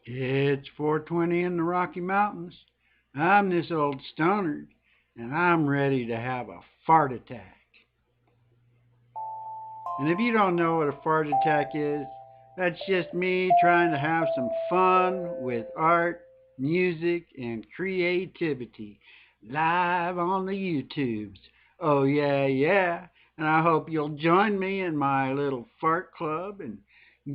It's 4:20 in the Rocky Mountains. I'm this old stoner, and I'm ready to have a fart attack. And if you don't know what a fart attack is, that's just me trying to have some fun with art, music, and creativity live on the YouTubes. Oh, yeah, yeah. And I hope you'll join me in my little fart club and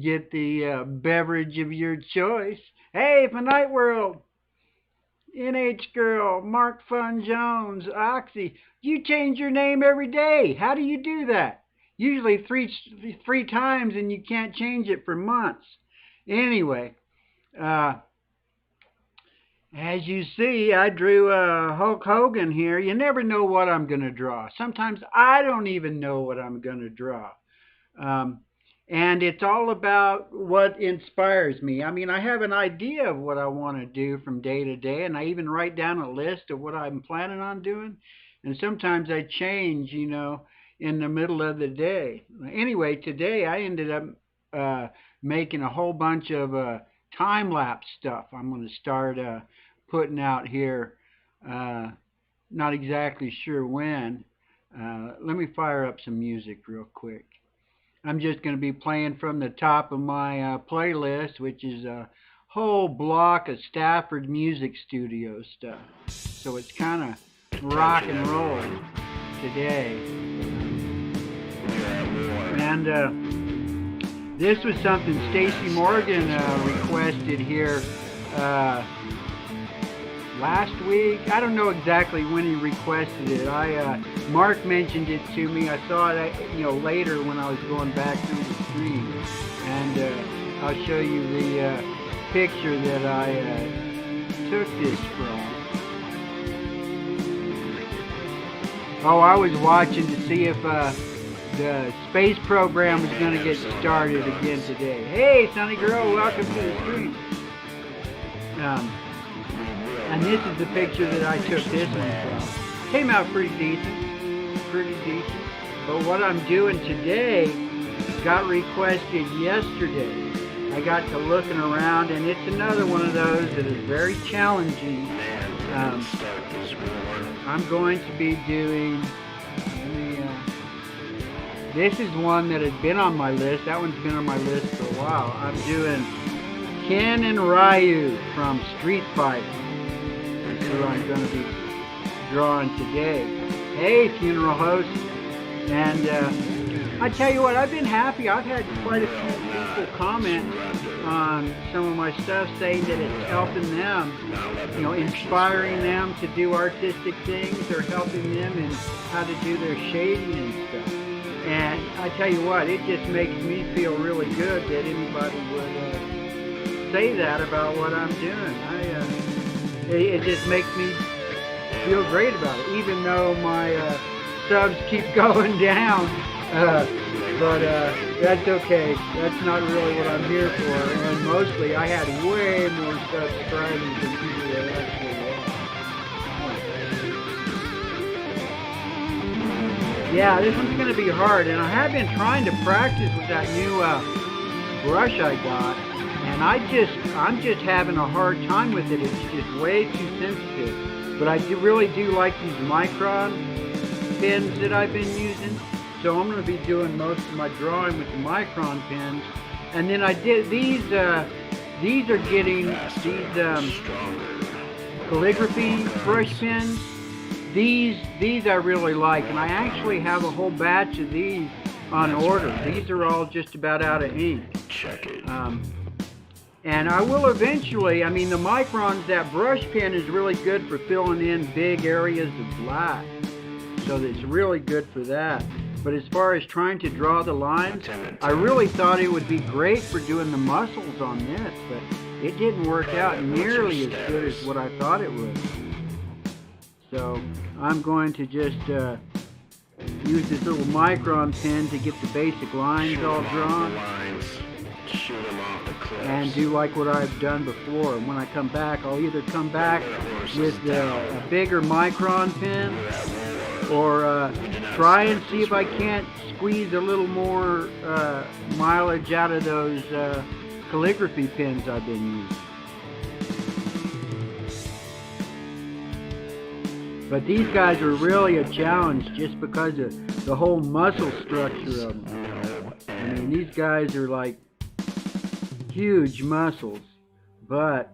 get the beverage of your choice. Hey, for Night World, NH Girl, Mark Fun Jones, Oxy, you change your name every day. How do you do that? Usually three times, and you can't change it for months. Anyway, uh, as you see, I drew Hulk Hogan here. You never know what I'm going to draw. Sometimes I don't even know what I'm going to draw. Um, and it's all about what inspires me. I mean, I have an idea of what I want to do from day to day, and I even write down a list of what I'm planning on doing. And sometimes I change, in the middle of the day. Anyway, today I ended up uh, making a whole bunch of time lapse stuff. I'm going to start putting out here. Uh, Not exactly sure when. Let me fire up some music real quick. I'm just going to be playing from the top of my playlist, which is a whole block of Stafford Music Studio stuff. So it's kind of rock and roll today. And this was something Stacy Morgan requested here last week. I don't know exactly when he requested it. Mark mentioned it to me. I saw it, later when I was going back through the stream, and I'll show you the picture that I took this from. Oh, I was watching to see if the space program was going to get started again today. Hey, Sunny Girl, welcome to the stream. And this is the picture that I took this one from. Came out pretty decent. But what I'm doing today got requested yesterday. I got to looking around, and it's another one of those that is very challenging. I'm going to be doing... this is one that has been on my list. That one's been on my list for a while. I'm doing Ken and Ryu from Street Fighter. That's who I'm going to be drawing today. Hey, funeral host. And I tell you what, I've been happy. I've had quite a few people comment on some of my stuff, saying that it's helping them, inspiring them to do artistic things, or helping them in how to do their shading and stuff. And I tell you what, it just makes me feel really good that anybody would say that about what I'm doing. It just makes me feel great about it, even though my subs keep going down. But that's okay. That's not really what I'm here for. And mostly, I had way more subscribers than people that actually watch. Yeah, this one's going to be hard, and I have been trying to practice with that new brush I got, and I'm just having a hard time with it. It's just way too sensitive. But I really do like these Micron pens that I've been using. So I'm going to be doing most of my drawing with the Micron pens. And then I did these are getting these calligraphy brush pens. These I really like, and I actually have a whole batch of these on order. These are all just about out of ink. Check it. And I will eventually, the Microns, that brush pen is really good for filling in big areas of black. So it's really good for that. But as far as trying to draw the lines, I really thought it would be great for doing the muscles on this, but it didn't work out nearly as good as what I thought it would. So I'm going to just use this little Micron pen to get the basic lines all drawn, and do like what I've done before. And when I come back, I'll either come back with a bigger Micron pen, or try and see if I can't squeeze a little more mileage out of those calligraphy pens I've been using. But these guys are really a challenge just because of the whole muscle structure of them. I mean, these guys are like huge muscles, but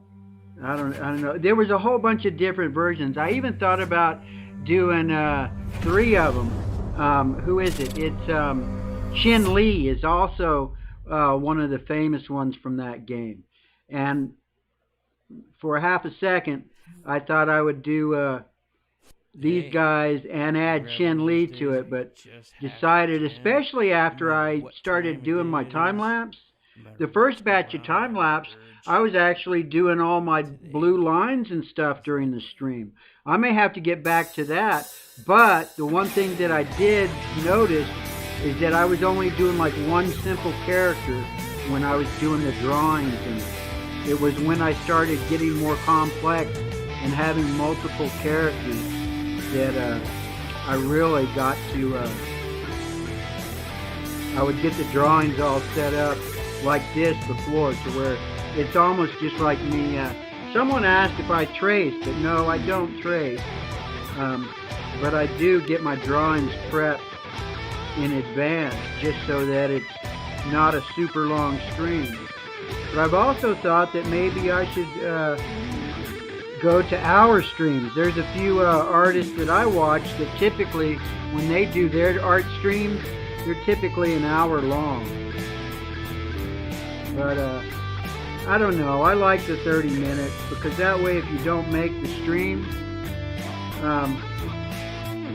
I don't know. There was a whole bunch of different versions. I even thought about doing 3 of them. Who is it? It's Chun Li is also one of the famous ones from that game. And for half a second, I thought I would do these guys and add Chun Li to it, but decided, especially after I started doing my time lapse, the first batch of time lapse, I was actually doing all my blue lines and stuff during the stream. I may have to get back to that, but the one thing that I did notice is that I was only doing like one simple character when I was doing the drawings, and it was when I started getting more complex and having multiple characters that I really got to, I would get the drawings all set up like this before, to where it's almost just like me. Someone asked if I trace, but no, I don't trace. But I do get my drawings prepped in advance, just so that it's not a super long stream. But I've also thought that maybe I should go to hour streams. There's a few artists that I watch that typically, when they do their art streams, they're typically an hour long. But I don't know. I like the 30 minutes because that way, if you don't make the stream,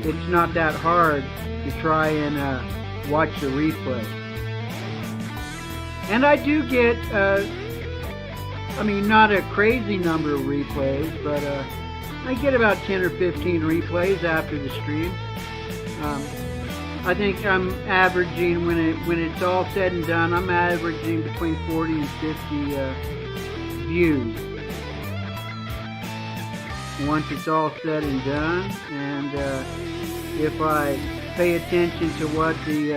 it's not that hard to try and watch the replay. And I do get, I mean, not a crazy number of replays, but I get about 10 or 15 replays after the stream. I think I'm averaging, when it's all said and done, I'm averaging between 40 and 50 views once it's all said and done. And if I pay attention to what the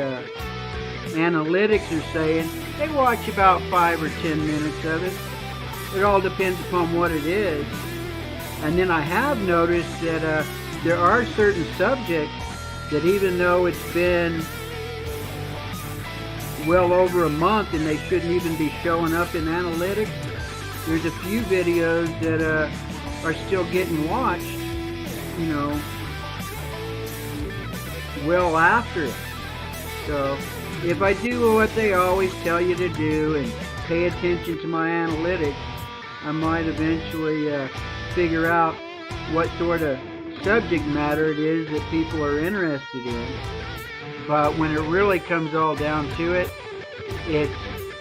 analytics are saying, they watch about 5 or 10 minutes of it. It all depends upon what it is. And then I have noticed that there are certain subjects that, even though it's been well over a month and they shouldn't even be showing up in analytics, there's a few videos that are still getting watched, you know, well after it. So if I do what they always tell you to do and pay attention to my analytics, I might eventually figure out what sort of subject matter it is that people are interested in. But when it really comes all down to it, it's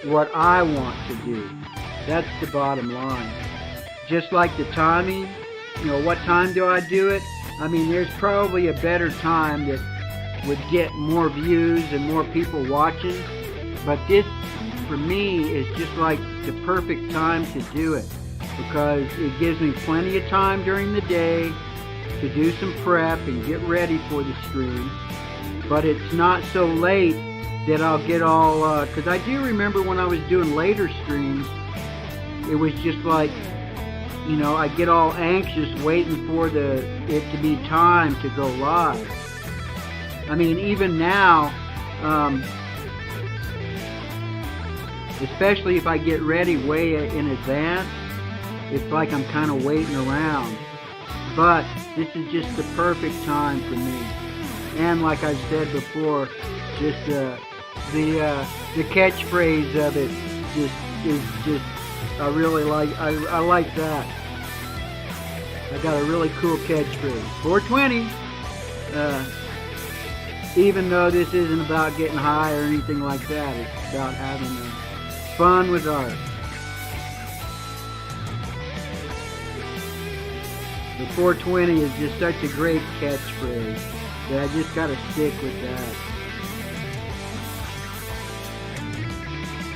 what I want to do. That's the bottom line. Just like the timing, you know, what time do I do it? I mean, there's probably a better time that would get more views and more people watching, but this, for me, is just like the perfect time to do it, because it gives me plenty of time during the day to do some prep and get ready for the stream, but it's not so late that I'll get all, because I do remember when I was doing later streams, it was just like, you know, I get all anxious waiting for it to be time to go live. I mean, even now, especially if I get ready way in advance, it's like I'm kind of waiting around. But this is just the perfect time for me. And like I said before, just the catchphrase of it is I really like. I like that. I got a really cool catchphrase. 420. Even though this isn't about getting high or anything like that, it's about having fun with art. The 420 is just such a great catchphrase that I just got to stick with that.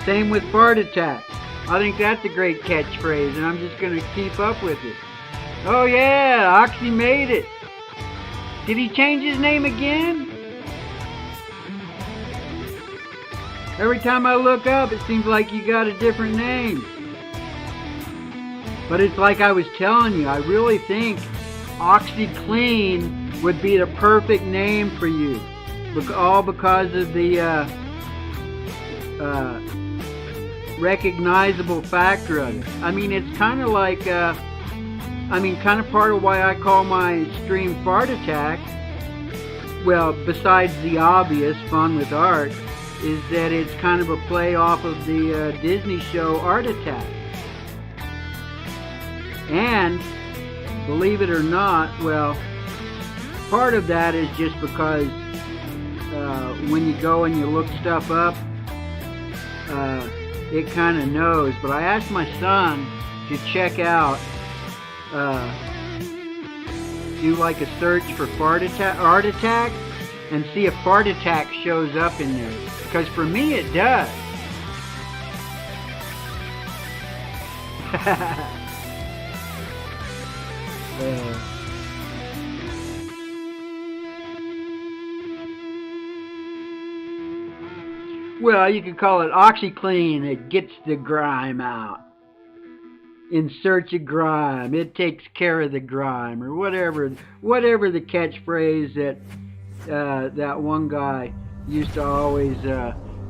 Same with fart attack. I think that's a great catchphrase, and I'm just going to keep up with it. Oh yeah, Oxy made it. Did he change his name again? Every time I look up, it seems like you got a different name. But it's like I was telling you, I really think OxyClean would be the perfect name for you. All because of the recognizable factor of it. I mean, it's kind of like, kind of part of why I call my stream Fart Attack, well, besides the obvious fun with art, is that it's kind of a play off of the Disney show Art Attack. And, believe it or not, well, part of that is just because when you go and you look stuff up, it kind of knows. But I asked my son to check out, do like a search for Art Attack, and see if Fart Attack shows up in there. Because for me it does. Well, you could call it OxyClean. It gets the grime out. In search of grime. It takes care of the grime, or whatever the catchphrase that that one guy used to always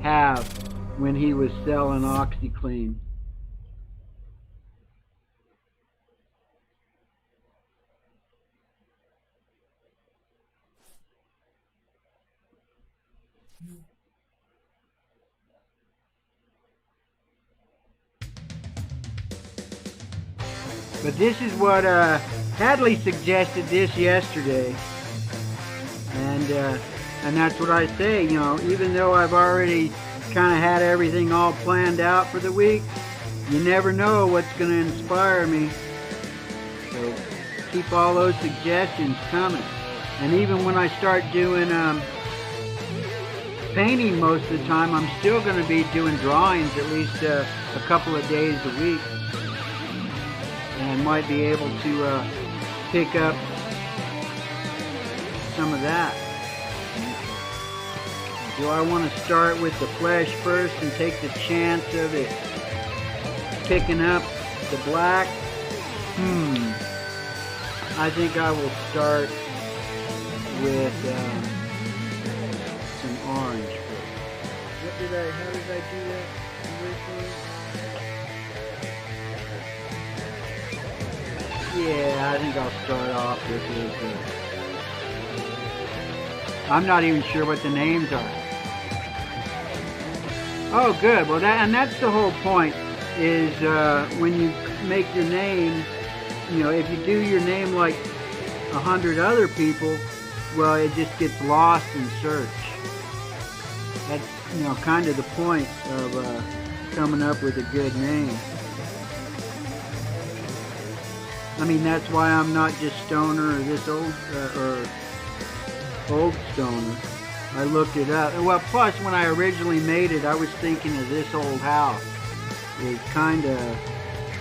have when he was selling OxyClean. But this is what Hadley suggested this yesterday, and that's what I say. You know, even though I've already kind of had everything all planned out for the week, you never know what's going to inspire me. So keep all those suggestions coming. And even when I start doing painting most of the time, I'm still going to be doing drawings at least a couple of days a week. And might be able to pick up some of that. Do I want to start with the flesh first and take the chance of it picking up the black? I think I will start with some orange first. How did I do that originally? Yeah, I think I'll start off with this. I'm not even sure what the names are. Oh, good. Well, that's the whole point. Is when you make your name, you know, if you do your name like 100 other people, well, it just gets lost in search. That's, you know, kind of the point of coming up with a good name. I mean, that's why I'm not just Stoner or this old Stoner. I looked it up. Well, plus when I originally made it, I was thinking of This Old House. It was kind of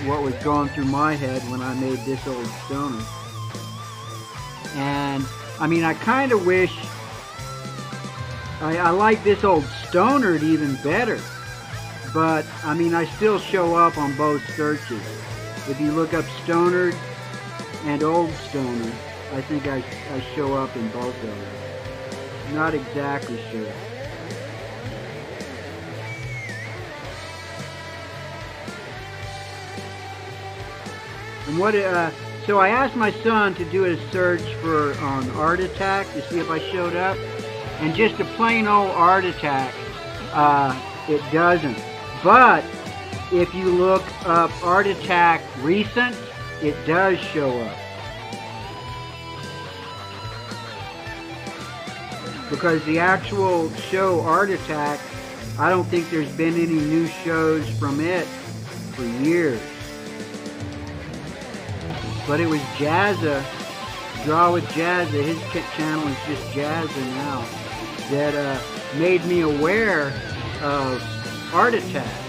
what was going through my head when I made This Old Stoner. And I mean, I kind of wish I like This Old Stoner even better. But I mean, I still show up on both searches. If you look up Stoner and Old Stoner, I think I show up in both of them. Not exactly sure. And so I asked my son to do a search on Art Attack to see if I showed up. And just a plain old Art Attack, it doesn't. But if you look up Art Attack Recent, it does show up. Because the actual show Art Attack, I don't think there's been any new shows from it for years. But it was Jazza, Draw with Jazza, his channel is just Jazza now, that made me aware of Art Attack.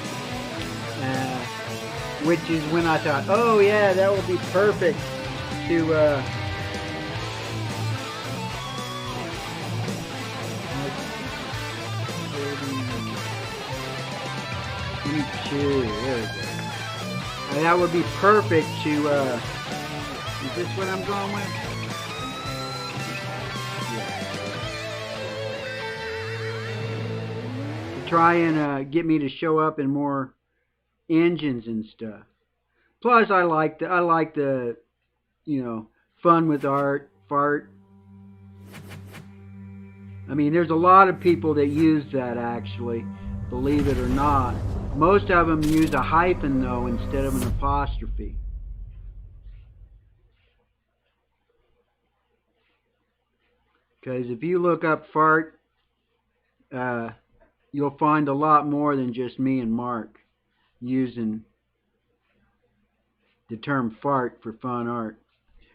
Which is when I thought, oh yeah, that would be perfect to there we go. That would be perfect to is this what I'm going with? try and get me to show up in more engines and stuff. Plus, I like the fun with art, fart. I mean, there's a lot of people that use that actually, believe it or not. Most of them use a hyphen though instead of an apostrophe. Because if you look up fart, you'll find a lot more than just me and Mark using the term fart for fun art.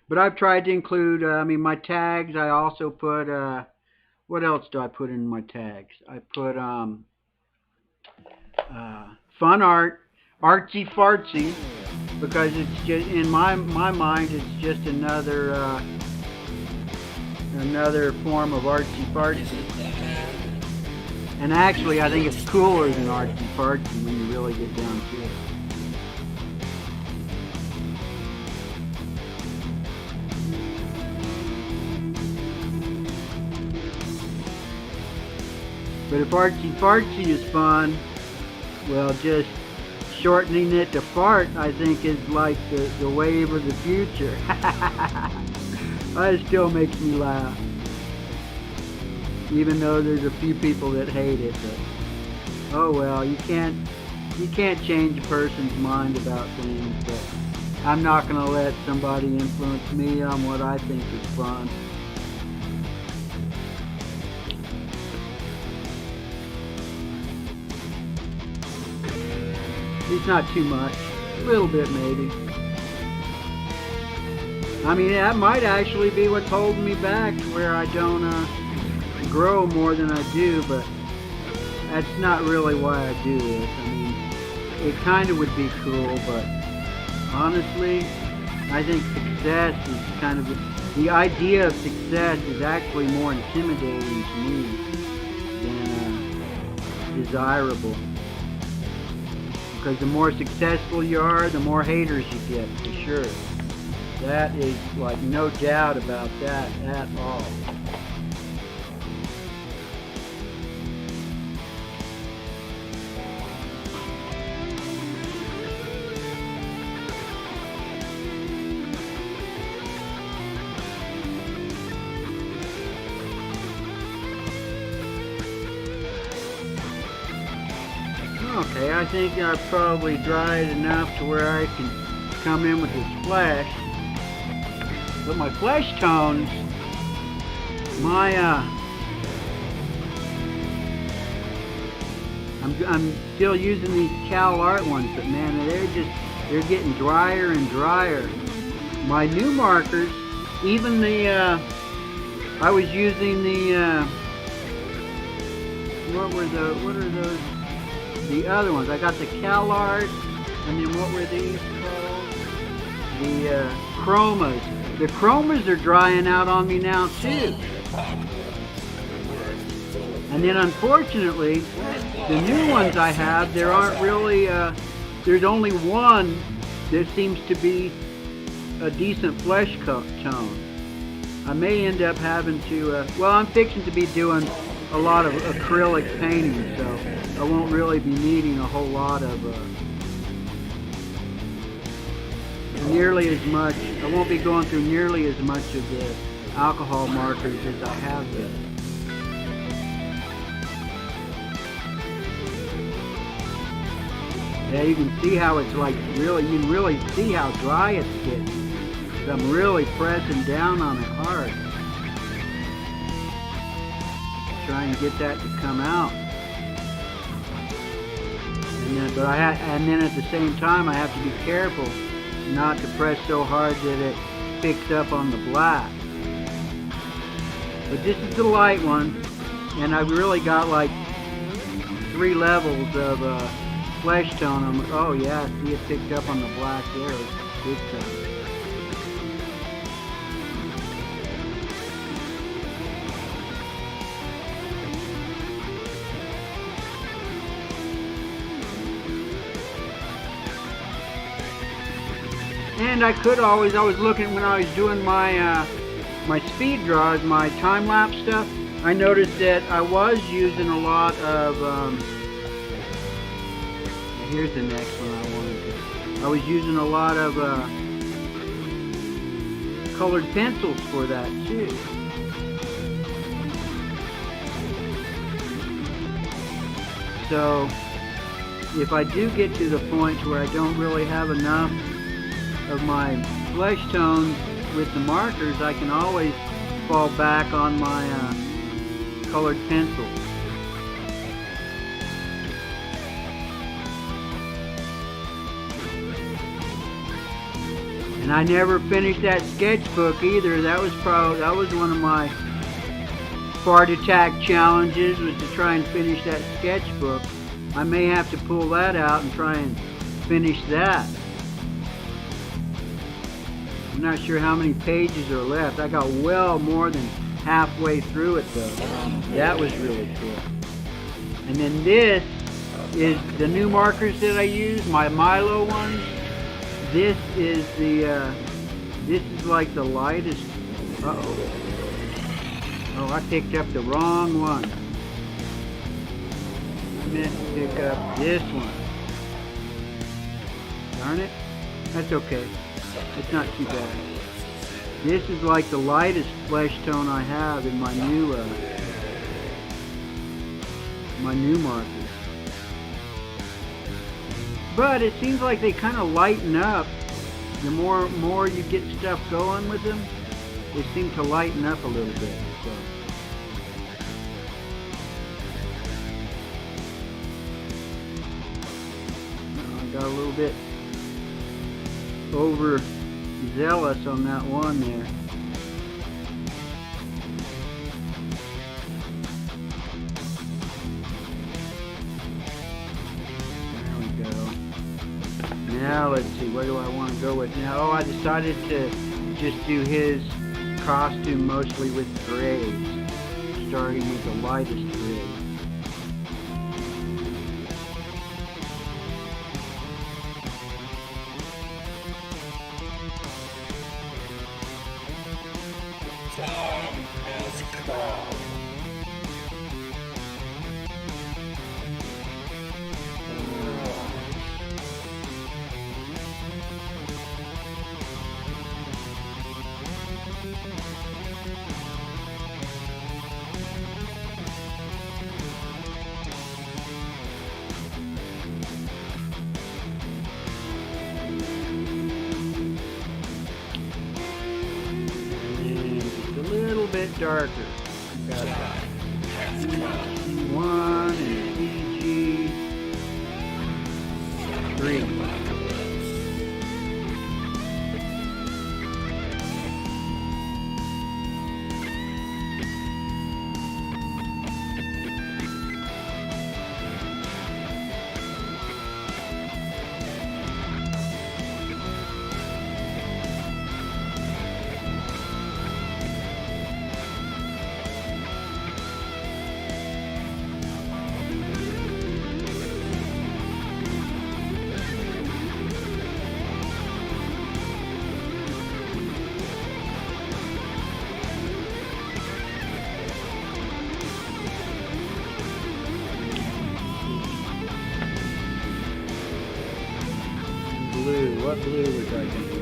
But I've tried to include, my tags. I also put, what else do I put in my tags? I put fun art, artsy fartsy, because it's just, in my mind, it's just another form of artsy fartsy. And actually, I think it's cooler than artsy fartsy when you really get down to it. But if artsy fartsy is fun, well, just shortening it to fart, I think, is like the wave of the future. It still makes me laugh. Even though there's a few people that hate it, but oh well, you can't change a person's mind about things, but I'm not gonna let somebody influence me on what I think is fun. It's not too much. A little bit, maybe. I mean, that might actually be what's holding me back to where I don't grow more than I do, but that's not really why I do this. I mean, it kind of would be cool, but honestly, I think success is kind of... The idea of success is actually more intimidating to me than desirable. Because the more successful you are, the more haters you get, for sure. That is like no doubt about that at all. Okay, I think I've probably dried enough to where I can come in with this flesh. But my flesh tones, I'm still using these CalArt ones, but man, they're getting drier and drier. My new markers, even I was using the, what are those? The other ones. I got the CalArt, and then what were these called? The chromas. The chromas are drying out on me now too. And then unfortunately, the new ones I have, there aren't really, there's only one that seems to be a decent flesh tone. I may end up having to, well, I'm fixing to be doing a lot of acrylic painting, so I won't really be needing a whole lot of nearly as much. I won't be going through nearly as much of the alcohol markers as I have been. Yeah, you can see how it's like really, you can really see how dry it's getting. So I'm really pressing down on it hard. Try and get that to come out. And then at the same time, I have to be careful not to press so hard that it picks up on the black. But this is the light one, and I've really got like 3 levels of flesh tone. Oh yeah, see it picked up on the black there, big time. And I was looking when I was doing my my speed draws, my time-lapse stuff, I noticed that I was using a lot of here's the next one I wanted to. I was using a lot of colored pencils for that too. So if I do get to the point where I don't really have enough of my flesh tones with the markers, I can always fall back on my colored pencil. And I never finished that sketchbook either. That was one of my Fart Attack challenges, was to try and finish that sketchbook. I may have to pull that out and try and finish that. I'm not sure how many pages are left. I got well more than halfway through it though. That was really cool. And then this is the new markers that I use, my Milo ones. This is like the lightest. Oh, I picked up the wrong one. I meant to pick up this one. Darn it. That's okay. It's not too bad. This is like the lightest flesh tone I have in my new markers. But it seems like they kind of lighten up. The more you get stuff going with them, they seem to lighten up a little bit. So. I got a little bit overzealous on that one there. Now let's see, where do I want to go with now? Oh, I decided to just do his costume mostly with grays, starting with the lightest gray. Time has come. Bit darker. Got E1 and EG3. Blue. What blue was I going to do?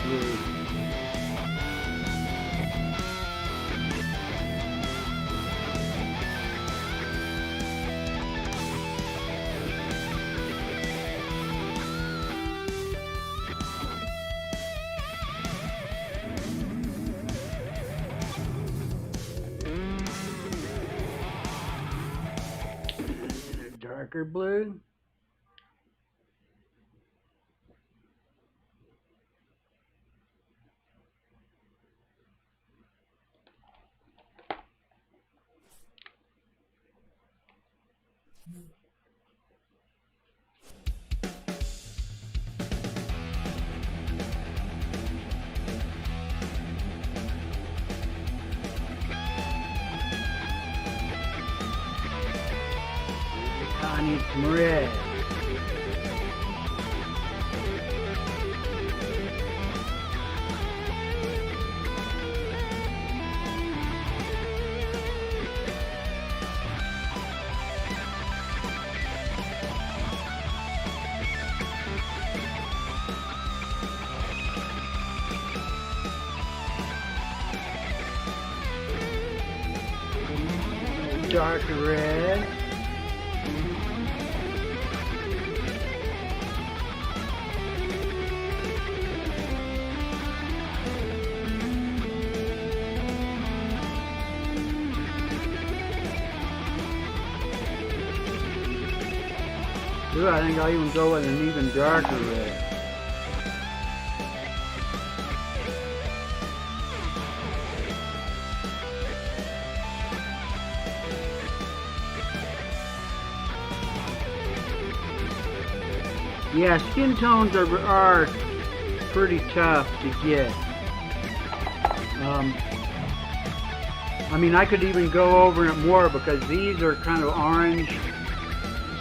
Blue. Darker blue. I need some red. darker red. Ooh, I think I'll even go with an even darker red. Yeah, skin tones are pretty tough to get. I mean, I could even go over it more because these are kind of orange.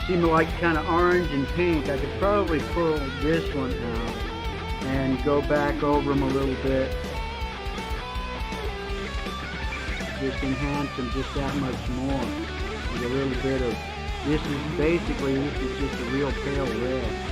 Seem like kind of orange and pink. I could probably pull this one out and go back over them a little bit. Just enhance them just that much more. With a little bit of, this is just a real pale red.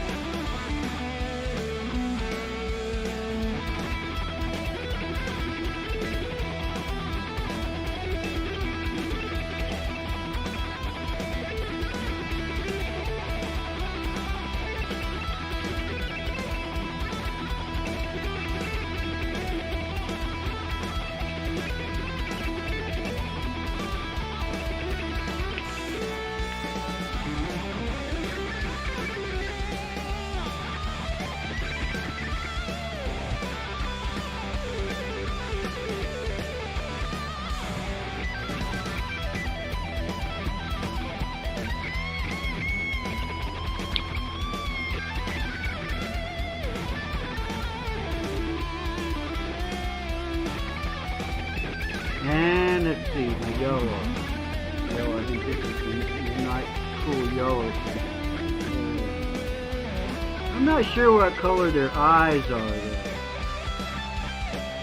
And let's see, the yellow. Yellow, I think this is a nice, cool yellow. I'm not sure what color their eyes are though.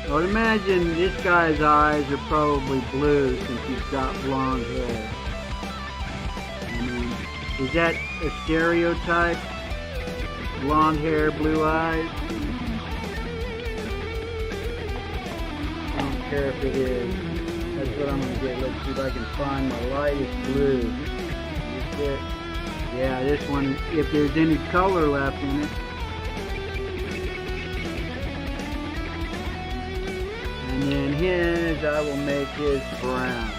I would imagine this guy's eyes are probably blue since he's got blonde hair. I mean, is that a stereotype? Blonde hair, blue eyes? I don't care if it is. That's what I'm going to get. Let's see if I can find my lightest blue. Is it? Yeah, this one, if there's any color left in it. And then his, I will make his brown.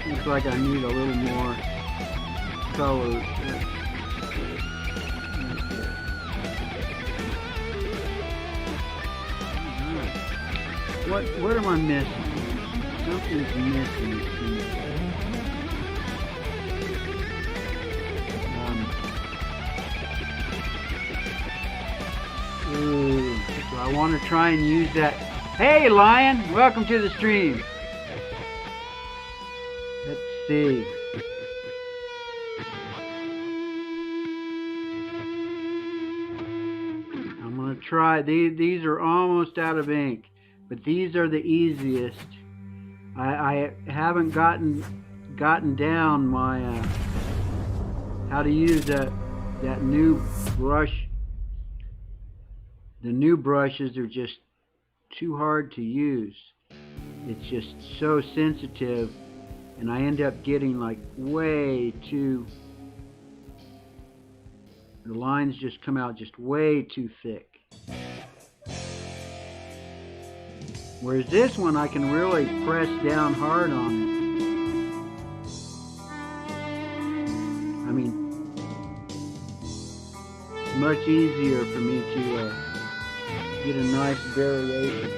Looks like I need a little more color. What am I missing? Something's missing. Ooh, so I want to try and use that. Hey, Lion! Welcome to the stream. Let's see. I'm going to try. These are almost out of ink. But these are the easiest. I haven't gotten down my how to use that new brush. The new brushes are just too hard to use. It's just so sensitive, and I end up getting like way too. The lines just come out just way too thick. Whereas this one, I can really press down hard on it. I mean, it's much easier for me to get a nice variation.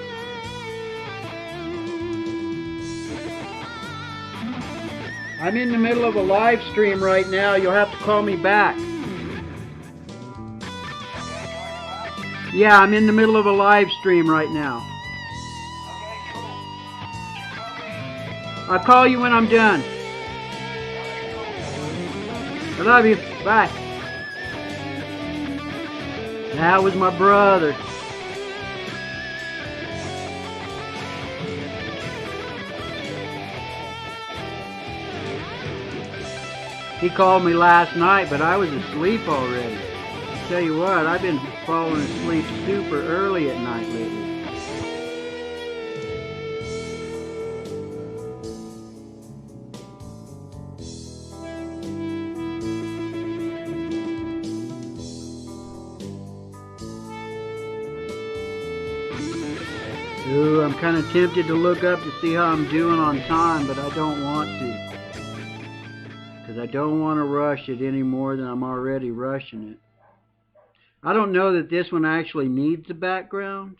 I'm in the middle of a live stream right now. You'll have to call me back. Yeah, I'm in the middle of a live stream right now. I'll call you when I'm done. I love you. Bye. That was my brother. He called me last night, but I was asleep already. I tell you what, I've been falling asleep super early at night lately. Ooh, I'm kind of tempted to look up to see how I'm doing on time, but I don't want to. Because I don't want to rush it any more than I'm already rushing it. I don't know that this one actually needs a background.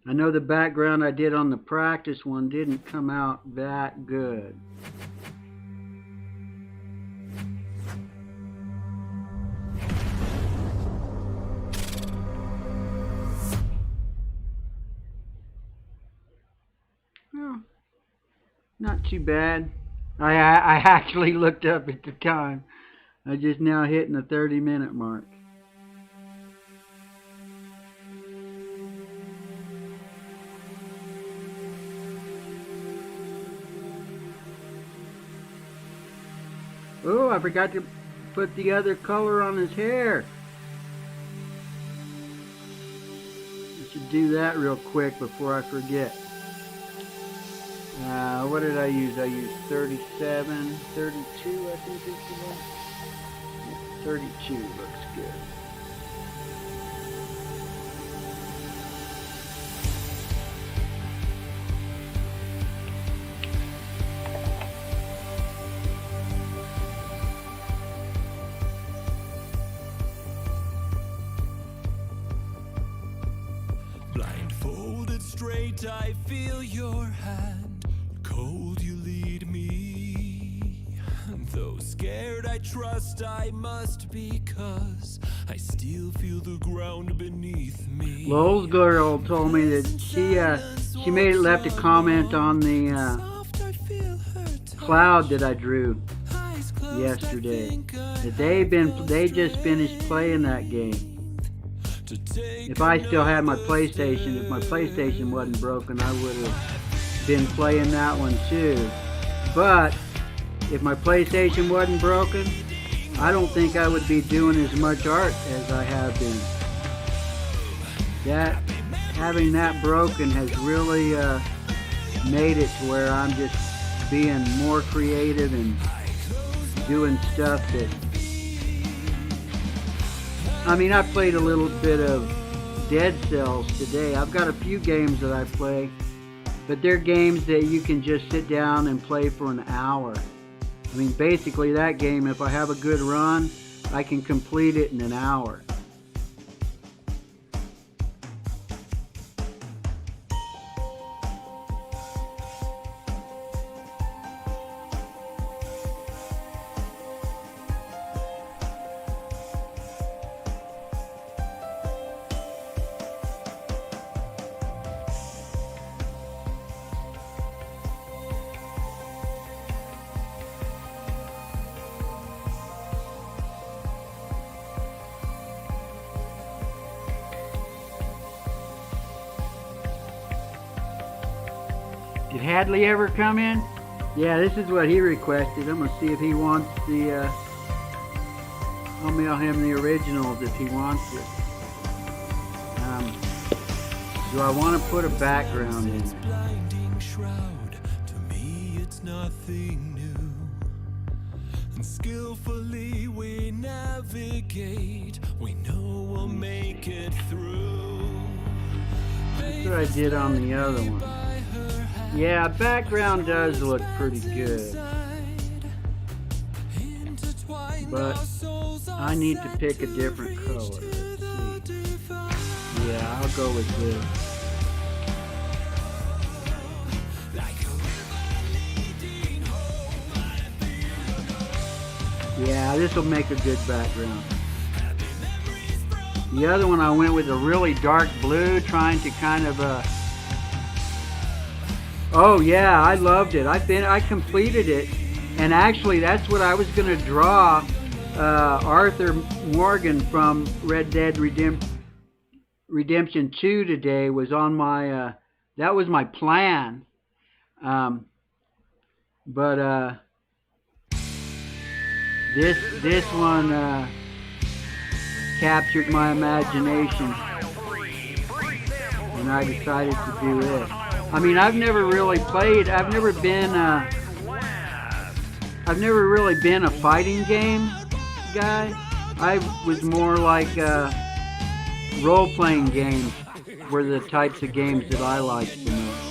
I know the background I did on the practice one didn't come out that good. Well, not too bad. I actually looked up at the time. I just now hitting the 30-minute mark. Oh, I forgot to put the other color on his hair. I should do that real quick before I forget. What did I use? I used 37, 32, I think is the one. 32 looks good. Blindfolded straight, I feel your hand. Cold, you lead me. Though scared, I trust I must, because I still feel the ground beneath me. Lowell's girl told me that she left a comment on the cloud that I drew yesterday. That they just finished playing that game. If I still had my PlayStation, if my PlayStation wasn't broken, I would have been playing that one too. But if my PlayStation wasn't broken, I don't think I would be doing as much art as I have been. Having that broken has really made it to where I'm just being more creative and doing stuff that, I mean, I played a little bit of Dead Cells today. I've got a few games that I play, but they're games that you can just sit down and play for an hour. I mean, basically that game, if I have a good run, I can complete it in an hour. Did Hadley ever come in? Yeah, this is what he requested. I'm going to see if he wants the, I'll mail him the originals if he wants it. Do I want to put a background in? Blinding shroud, to me it's nothing new. And skillfully we navigate, we know we'll make it through. That's what I did on the other one. Yeah, background does look pretty good. But I need to pick a different color. Let's see. Yeah, I'll go with this. Yeah, this will make a good background. The other one I went with a really dark blue, trying to kind of oh yeah, I loved it. I completed it, and actually that's what I was going to draw. Arthur Morgan from Red Dead Redemption 2 today was on my. That was my plan. But this one captured my imagination, and I decided to do it. I mean, I've never really played. I've never really been a fighting game guy. I was more like role-playing games were the types of games that I liked the most.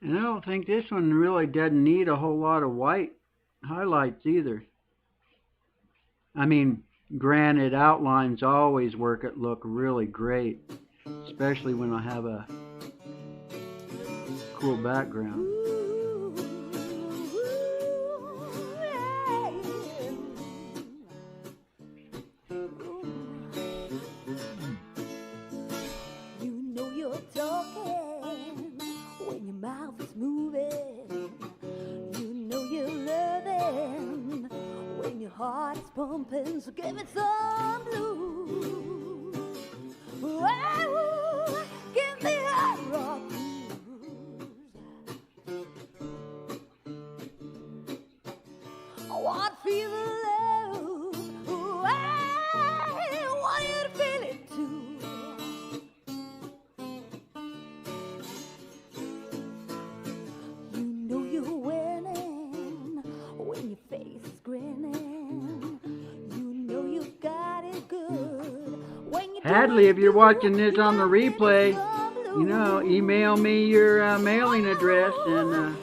And I don't think this one really doesn't need a whole lot of white highlights either. I mean, granted, outlines always look really great, especially when I have a cool background. Heart is pumping, so give it some blues. Whoa, give me hard rock blues. I want to feel the love. I want you to feel it too. You know you're winning when your face is grinning. Hadley, if you're watching this on the replay, you know, email me your mailing address and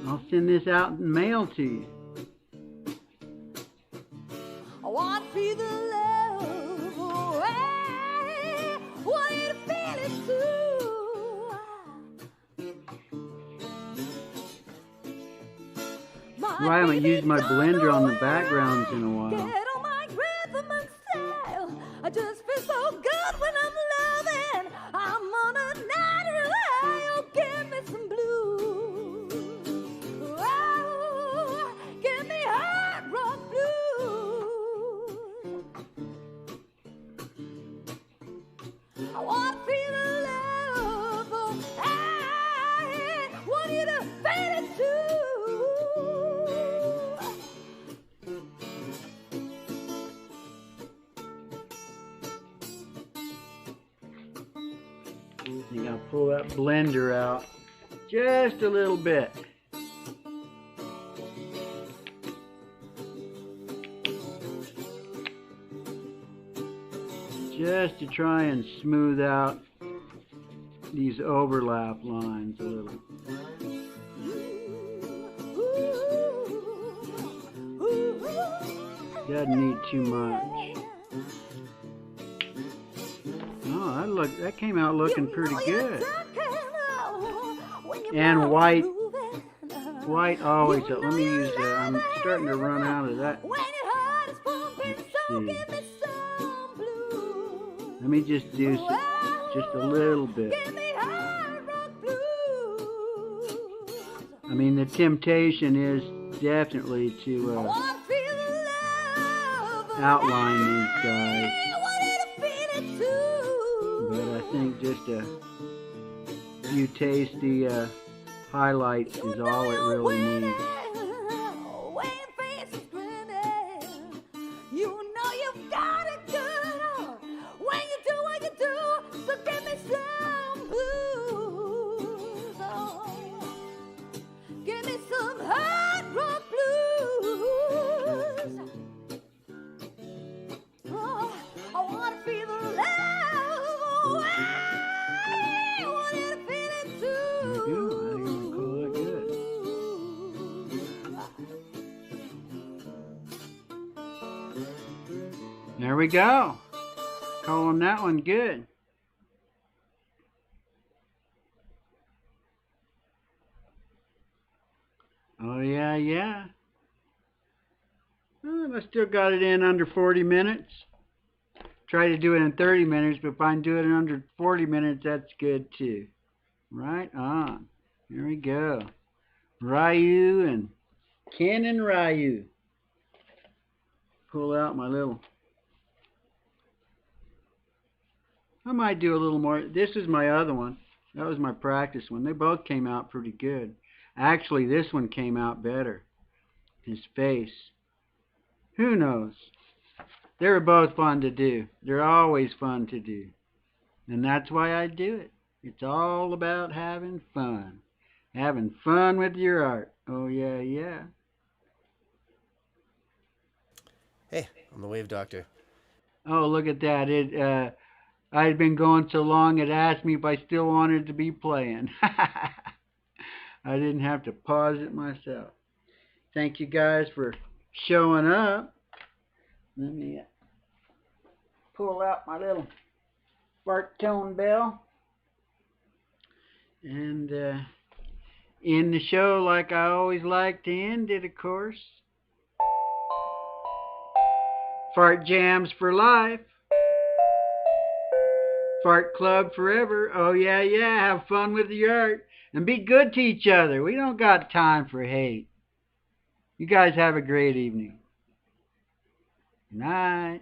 I'll send this out in mail to you. I want to feel the love, I want you to feel it too. Well, I haven't used my blender on the backgrounds in a while. I just feel so good when I'm loving. I'm on a night high. Oh, give me some blues. Oh, give me hard rock blues. I want to feel the love. Oh, I want you to feel it too. You gotta pull that blender out just a little bit. Just to try and smooth out these overlap lines a little. Doesn't need too much. That came out looking pretty good. And white always. Let me use that. I'm starting to run out of that. Let's see. Let me just do just a little bit. I mean, the temptation is definitely to outline these guys. But I think just a few tasty highlights is all it really needs. There we go. Calling that one good. Oh, yeah, yeah. Well, I still got it in under 40 minutes. Try to do it in 30 minutes, but if I can do it in under 40 minutes, that's good too. Right on. Here we go. Ryu and Ken and Ryu. Pull out my little... I might do a little more. This is my other one. That was my practice one. They both came out pretty good. Actually, this one came out better. His face. Who knows? They were both fun to do. They're always fun to do. And that's why I do it. It's all about having fun. Having fun with your art. Oh, yeah, yeah. Hey, I'm the Wave Doctor. Oh, look at that. I had been going so long it asked me if I still wanted to be playing. I didn't have to pause it myself. Thank you guys for showing up. Let me pull out my little fart tone bell. And end the show like I always like to end it, of course. Fart jams for life. Fart Club forever. Oh, yeah, yeah. Have fun with your art. And be good to each other. We don't got time for hate. You guys have a great evening. Good night.